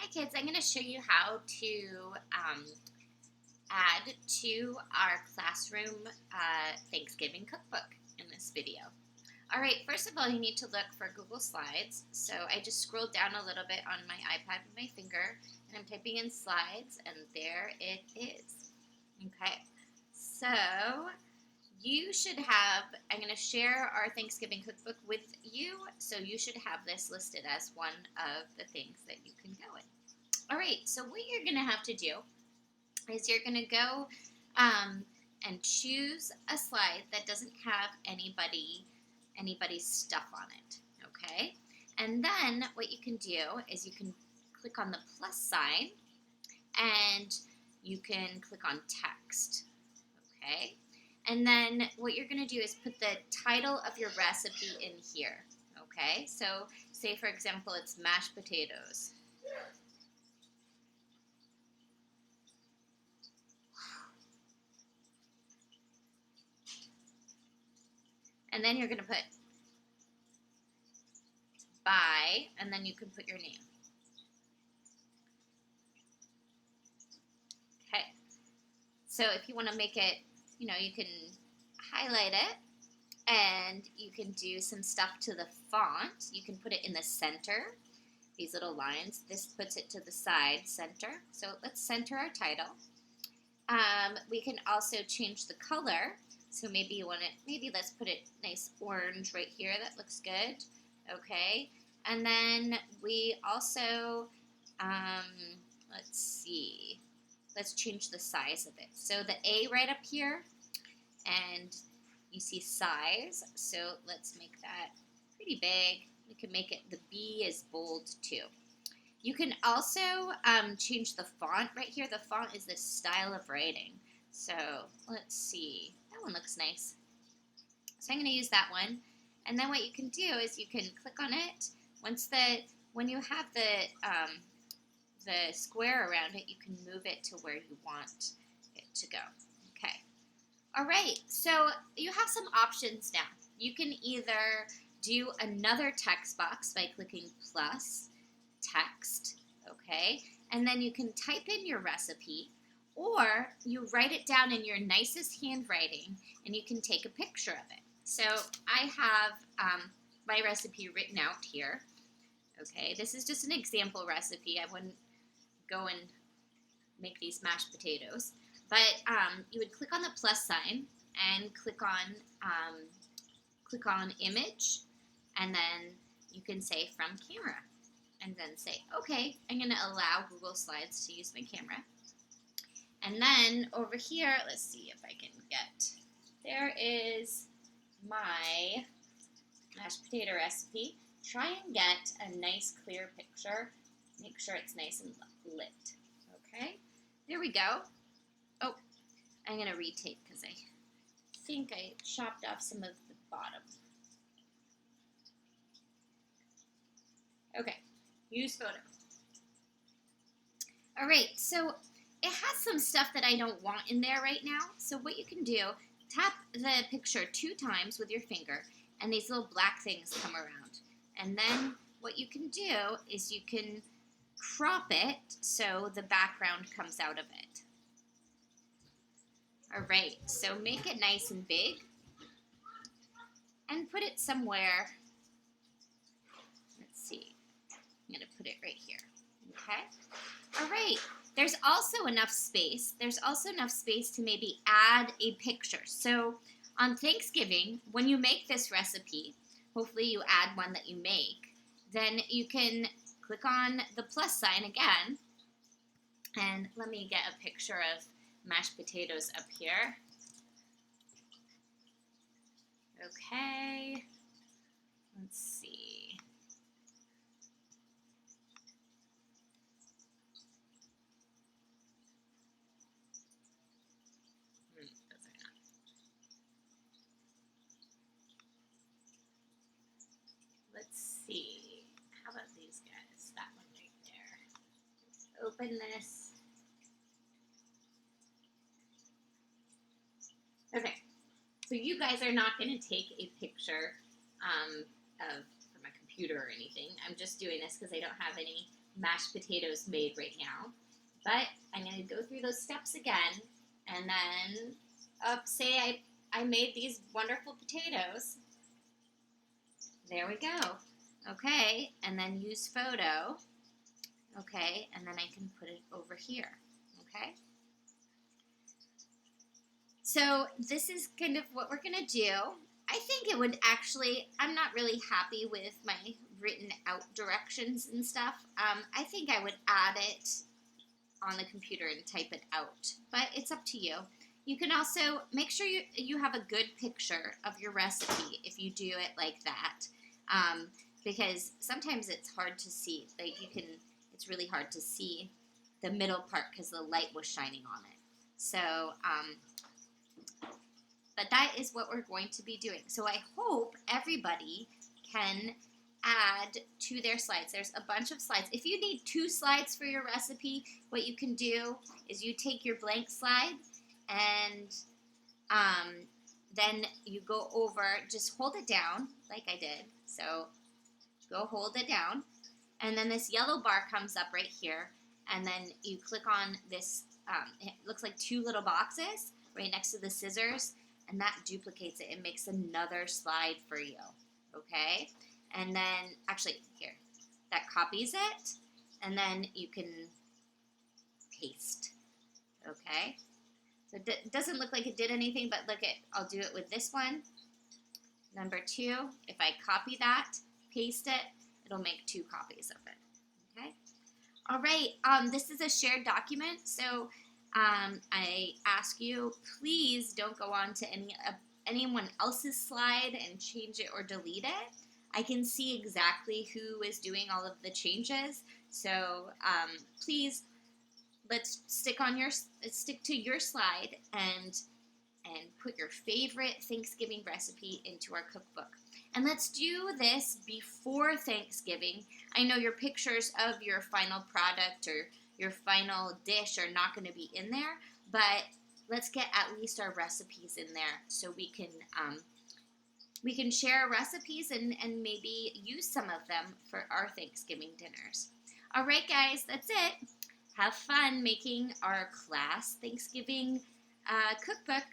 Hi kids, I'm going to show you how to add to our classroom Thanksgiving cookbook in this video. Alright, first of all you need to look for Google Slides. So I just scrolled down a little bit on my iPad with my finger and I'm typing in slides and there it is. Okay, so you should have, I'm going to share our Thanksgiving cookbook with you, so you should have this listed as one of the things that you can go in. All right, so what you're going to have to do is you're going to go and choose a slide that doesn't have anybody's stuff on it, okay? And then what you can do is you can click on the plus sign and you can click on text, okay? And then what you're going to do is put the title of your recipe in here, okay? So say, for example, it's mashed potatoes. And then you're going to put by, and then you can put your name. Okay. So if you want to make it, you can highlight it and you can do some stuff to the font. You can put it in the center, these little lines. This puts it to the side center. So let's center our title. We can also change the color. So maybe you want it, maybe let's put it nice orange right here. That looks good. Okay. And then we also, let's see. Let's change the size of it. So the A right up here, and you see size. So let's make that pretty big. We can make it, the B is bold too. You can also change the font right here. The font is this style of writing. So let's see. That one looks nice. So I'm going to use that one. And then what you can do is you can click on it. When you have the square around it, you can move it to where you want it to go. Okay. All right. So you have some options now. You can either do another text box by clicking plus text, okay? And then you can type in your recipe, or you write it down in your nicest handwriting and you can take a picture of it. So I have my recipe written out here. Okay, this is just an example recipe. I wouldn't go and make these mashed potatoes. But you would click on the plus sign and click on image, and then you can say from camera. And then say, okay, I'm going to allow Google Slides to use my camera. And then over here, let's see if I can get, there is my mashed potato recipe. Try and get a nice clear picture. Make sure it's nice and lit. Okay, there we go. Oh, I'm going to retape because I think I chopped off some of the bottom. Okay, use photo. All right, so it has some stuff that I don't want in there right now. So what you can do, tap the picture 2 times with your finger and these little black things come around. And then what you can do is you can crop it so the background comes out of it. All right, so make it nice and big and put it somewhere. Let's see, I'm going to put it right here, okay? All right, there's also enough space. There's also enough space to maybe add a picture. So on Thanksgiving, when you make this recipe, hopefully you add one that you make, then you can click on the plus sign again, and let me get a picture of mashed potatoes up here. Okay, let's see. Those are not. Let's see. How about these guys? That one right there. Let's open this. Okay, so you guys are not going to take a picture from a computer or anything. I'm just doing this because I don't have any mashed potatoes made right now. But I'm going to go through those steps again, and then say I made these wonderful potatoes. There we go. Okay, and then use photo. Okay, and then I can put it over here. Okay. So this is kind of what we're going to do. I think it would actually, I'm not really happy with my written out directions and stuff. I think I would add it on the computer and type it out, but it's up to you. You can also make sure you have a good picture of your recipe if you do it like that, because sometimes it's hard to see. It's really hard to see the middle part because the light was shining on it. So, but that is what we're going to be doing. So I hope everybody can add to their slides. There's a bunch of slides. If you need 2 slides for your recipe, what you can do is you take your blank slide and then you go over, just hold it down like I did. So go hold it down, and then this yellow bar comes up right here, and then you click on this, it looks like 2 little boxes right next to the scissors, and that duplicates it and makes another slide for you, okay? And then, actually, here, that copies it, and then you can paste, okay? So it doesn't look like it did anything, but look, I'll do it with this one. Number 2, if I copy that, paste it, it'll make 2 copies of it, okay? All right, this is a shared document, so I ask you, please don't go on to anyone else's slide and change it or delete it. I can see exactly who is doing all of the changes, so please let's stick to your slide and put your favorite Thanksgiving recipe into our cookbook. And let's do this before Thanksgiving. I know your pictures of your final product or your final dish are not going to be in there, but let's get at least our recipes in there so we can share recipes and maybe use some of them for our Thanksgiving dinners. All right, guys, that's it. Have fun making our class Thanksgiving cookbook